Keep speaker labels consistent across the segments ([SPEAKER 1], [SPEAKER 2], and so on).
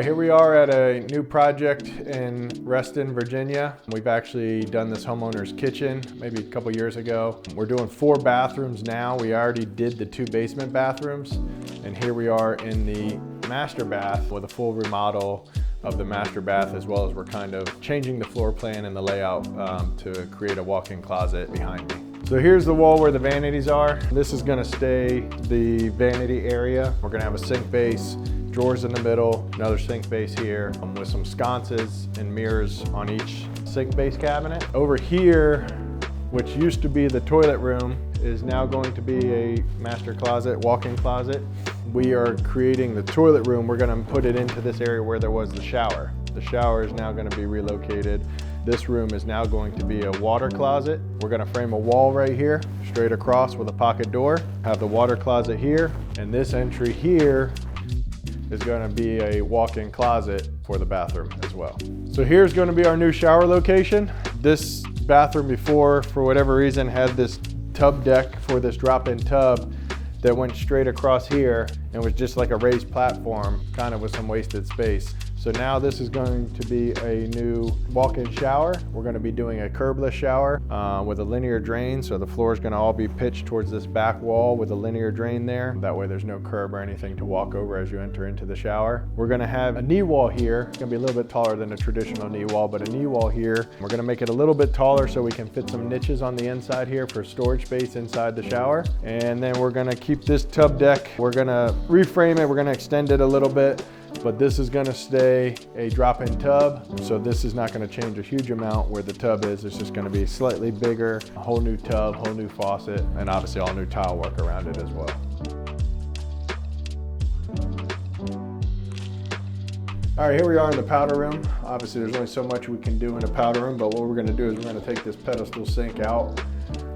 [SPEAKER 1] Here we are at a new project in Reston, Virginia. We've actually done this homeowner's kitchen maybe a couple years ago. We're doing 4 bathrooms now. We already did the 2 basement bathrooms, and here we are in the master bath with a full remodel of the master bath, as well as we're kind of changing the floor plan and the layout to create a walk-in closet behind me. So here's the wall where the vanities are. This is gonna stay the vanity area. We're gonna have a sink base, drawers in the middle, another sink base here with some sconces and mirrors on each sink base cabinet. Over here, which used to be the toilet room, is now going to be a master closet, walk-in closet. We are creating the toilet room. We're gonna put it into this area where there was the shower. The shower is now gonna be relocated. This room is now going to be a water closet. We're gonna frame a wall right here, straight across with a pocket door. Have the water closet here, and this entry here is gonna be a walk-in closet for the bathroom as well. So here's gonna be our new shower location. This bathroom before, for whatever reason, had this tub deck for this drop-in tub that went straight across here and was just like a raised platform, kind of with some wasted space. So now this is going to be a new walk-in shower. We're gonna be doing a curbless shower with a linear drain. So the floor is gonna all be pitched towards this back wall with a linear drain there. That way there's no curb or anything to walk over as you enter into the shower. We're gonna have a knee wall here. It's gonna be a little bit taller than a traditional knee wall, but a knee wall here. We're gonna make it a little bit taller so we can fit some niches on the inside here for storage space inside the shower. And then we're gonna keep this tub deck. We're gonna reframe it. We're gonna extend it a little bit, but this is gonna stay a drop-in tub. So this is not gonna change a huge amount where the tub is. It's just gonna be slightly bigger, a whole new tub, whole new faucet, and obviously all new tile work around it as well. All right, here we are in the powder room. Obviously there's only so much we can do in a powder room, but what we're gonna do is we're gonna take this pedestal sink out.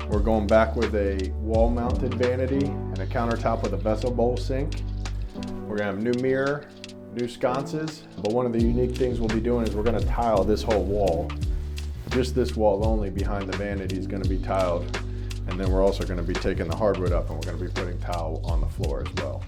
[SPEAKER 1] We're going back with a wall-mounted vanity and a countertop with a vessel bowl sink. We're gonna have a new mirror, new sconces, but one of the unique things we'll be doing is we're gonna tile this whole wall. Just this wall only behind the vanity is gonna be tiled. And then we're also gonna be taking the hardwood up and we're gonna be putting tile on the floor as well.